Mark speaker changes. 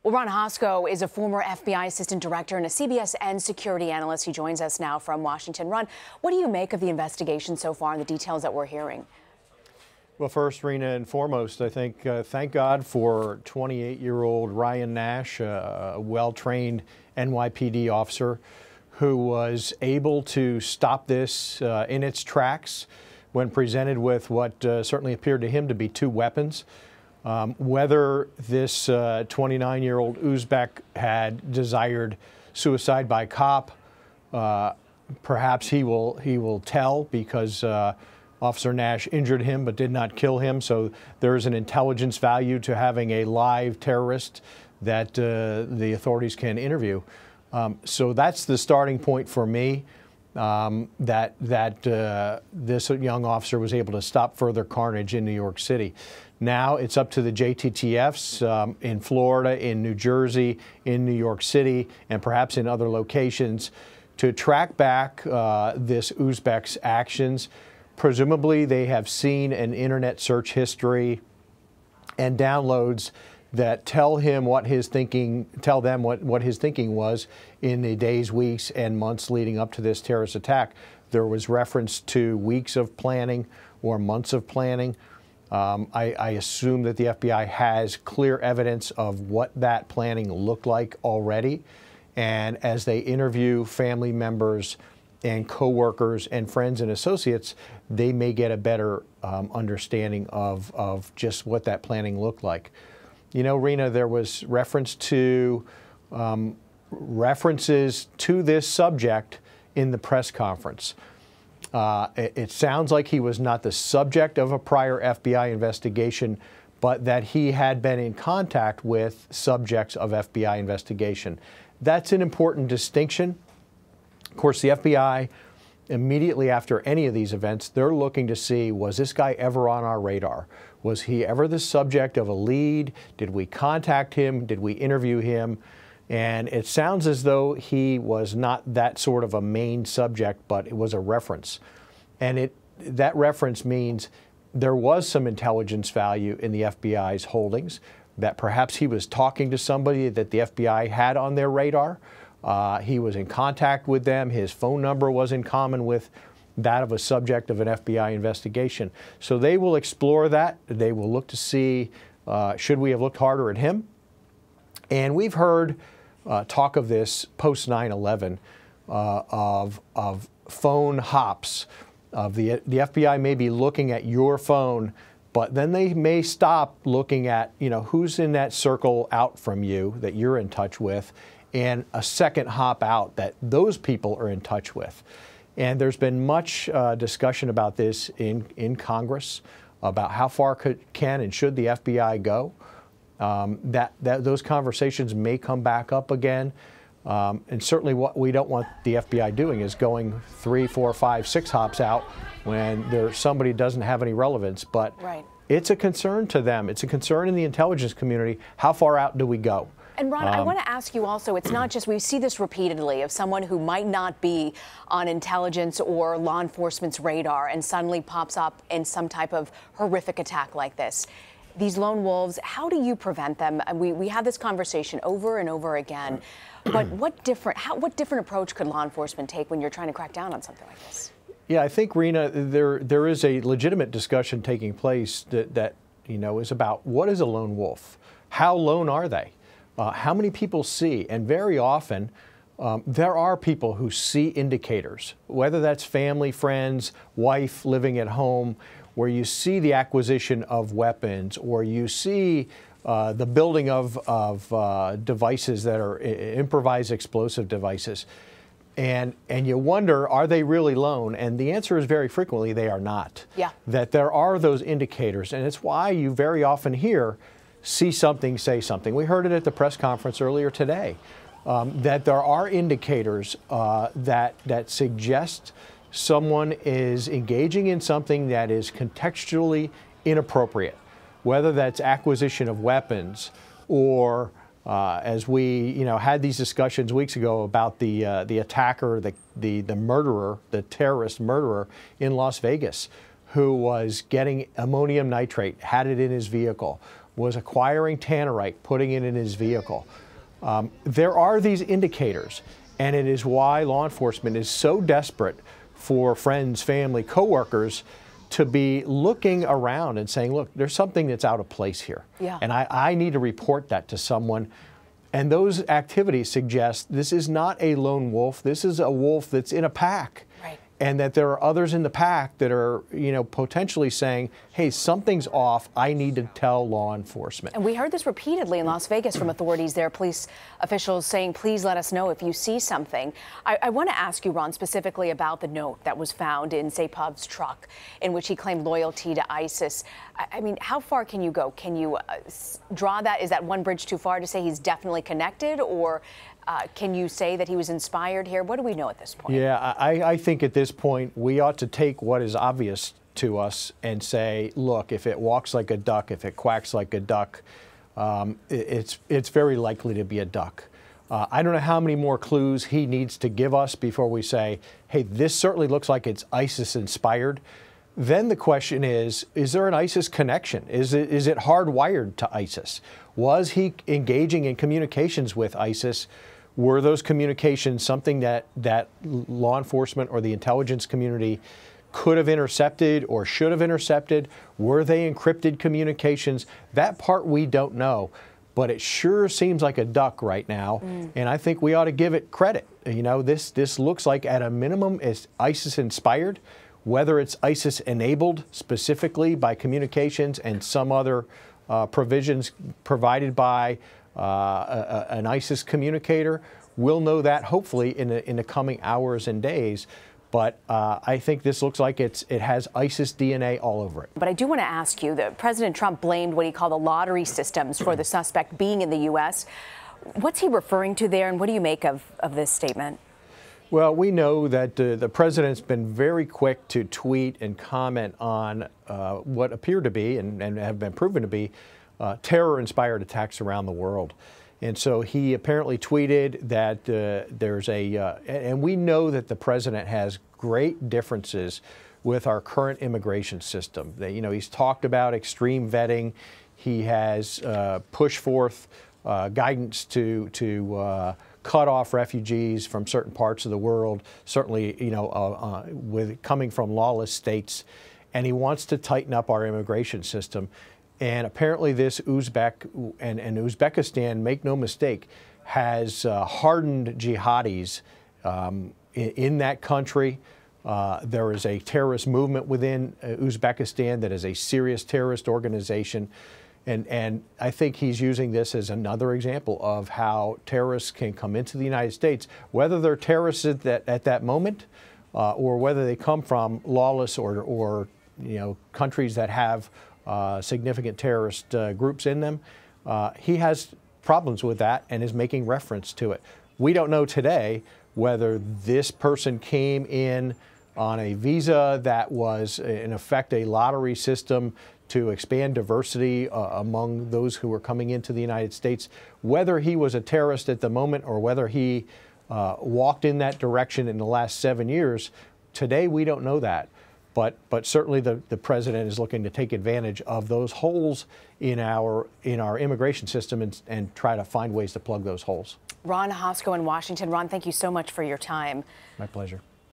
Speaker 1: Well, Ron Hosko is a former FBI assistant director and a CBSN security analyst. He joins us now from Washington. Ron, what do you make of the investigation so far and the details that we're hearing?
Speaker 2: Well, first, Rena, and foremost, I think thank God for 28-year-old Ryan Nash, a well-trained NYPD officer who was able to stop this in its tracks when presented with what certainly appeared to him to be two weapons. Whether this 29-year-old Uzbek had desired suicide by cop, perhaps he will tell, because Officer Nash injured him but did not kill him. So there is an intelligence value to having a live terrorist that the authorities can interview. So that's the starting point for me, that this young officer was able to stop further carnage in New York City. Now it's up to the JTTFs in Florida, in New Jersey, in New York City, and perhaps in other locations to track back this Uzbek's actions. Presumably they have seen an internet search history and downloads that tell him what his thinking, tell them what his thinking was in the days, weeks, and months leading up to this terrorist attack. There was reference to weeks of planning or months of planning. I assume that the FBI has clear evidence of what that planning looked like already. And as they interview family members and coworkers and friends and associates, they may get a better understanding of just what that planning looked like. You know, Rena, there was references to this subject in the press conference. It sounds like he was not the subject of a prior FBI investigation, but that he had been in contact with subjects of FBI investigation. That's an important distinction. Of course, the FBI, immediately after any of these events, they're looking to see, was this guy ever on our radar? Was he ever the subject of a lead? Did we contact him? Did we interview him? And it sounds as though he was not that sort of a main subject, but it was a reference. And that reference means there was some intelligence value in the FBI's holdings, that perhaps he was talking to somebody that the FBI had on their radar. He was in contact with them. His phone number was in common with that of a subject of an FBI investigation. So they will explore that. They will look to see, should we have looked harder at him? And we've heard talk of this post 9/11 of phone hops. The FBI may be looking at your phone, but then they may stop looking at, you know, who's in that circle out from you that you're in touch with, and a second hop out that those people are in touch with. And there's been much discussion about this in Congress, about how far can and should the FBI go. Those conversations may come back up again. And certainly what we don't want the FBI doing is going 3, 4, 5, 6 hops out when somebody doesn't have any relevance. But it's a concern to them. It's a concern in the intelligence community. How far out do we go?
Speaker 1: And Ron, I want to ask you also, it's not just, we see this repeatedly, of someone who might not be on intelligence or law enforcement's radar and suddenly pops up in some type of horrific attack like this. These lone wolves, how do you prevent them? And we have this conversation over and over again, but what different approach could law enforcement take when you're trying to crack down on something like this?
Speaker 2: Yeah, I think, Rena, there is a legitimate discussion taking place that you know, is about what is a lone wolf? How lone are they? How many people see? And very often, there are people who see indicators, whether that's family, friends, wife living at home, where you see the acquisition of weapons, or you see the building of devices that are improvised explosive devices. And you wonder, are they really lone? And the answer is very frequently they are not. Yeah. That there are those indicators. And it's why you very often hear, see something, say something. We heard it at the press conference earlier today, that there are indicators that suggest someone is engaging in something that is contextually inappropriate, whether that's acquisition of weapons or as we had these discussions weeks ago about the attacker, the murderer, the terrorist murderer in Las Vegas, who was getting ammonium nitrate, had it in his vehicle, was acquiring tannerite, putting it in his vehicle. There are these indicators, and it is why law enforcement is so desperate for friends, family, coworkers to be looking around and saying, look, there's something that's out of place here.
Speaker 1: Yeah.
Speaker 2: And I need to report that to someone. And those activities suggest this is not a lone wolf. This is a wolf that's in a pack.
Speaker 1: Right.
Speaker 2: And that there are others in the pack that are, potentially saying, hey, something's off. I need to tell law enforcement.
Speaker 1: And we heard this repeatedly in Las Vegas from authorities there, police officials saying, please let us know if you see something. I want to ask you, Ron, specifically about the note that was found in Saipov's truck in which he claimed loyalty to ISIS. I mean, how far can you go? Can you draw that? Is that one bridge too far to say he's definitely connected, or can you say that he was inspired here? What do we know at this point?
Speaker 2: Yeah, I think at this point we ought to take what is obvious to us and say, look, if it walks like a duck, if it quacks like a duck, it's very likely to be a duck. I don't know how many more clues he needs to give us before we say, hey, this certainly looks like it's ISIS inspired. Then the question is there an ISIS connection? Is it hardwired to ISIS? Was he engaging in communications with ISIS? Were those communications something that law enforcement or the intelligence community could have intercepted or should have intercepted? Were they encrypted communications? That part we don't know, but it sure seems like a duck right now, and I think we ought to give it credit. This looks like at a minimum it's ISIS inspired. Whether it's ISIS enabled specifically by communications and some other provisions provided by an ISIS communicator, we'll know that hopefully in the coming hours and days. But I think this looks like it has ISIS DNA all over it.
Speaker 1: But I do want to ask you that President Trump blamed what he called the lottery systems for the suspect being in the U.S. What's he referring to there, and what do you make of this statement?
Speaker 2: Well, we know that the president's been very quick to tweet and comment on what appear to be and have been proven to be terror-inspired attacks around the world. And so he apparently tweeted that there's and we know that the president has great differences with our current immigration system. He's talked about extreme vetting. He has pushed forth guidance to cut off refugees from certain parts of the world, certainly, with coming from lawless states. And he wants to tighten up our immigration system. And apparently this Uzbek and Uzbekistan, make no mistake, has hardened jihadis in that country. There is a terrorist movement within Uzbekistan that is a serious terrorist organization. And I think he's using this as another example of how terrorists can come into the United States, whether they're terrorists at that moment or whether they come from lawless or countries that have significant terrorist groups in them. He has problems with that and is making reference to it. We don't know today whether this person came in on a visa that was, in effect, a lottery system to expand diversity among those who were coming into the United States, whether he was a terrorist at the moment or whether he walked in that direction in the last 7 years. Today, we don't know that. But certainly the president is looking to take advantage of those holes in our immigration system and try to find ways to plug those holes.
Speaker 1: Ron Hosko in Washington. Ron, thank you so much for your time.
Speaker 2: My pleasure.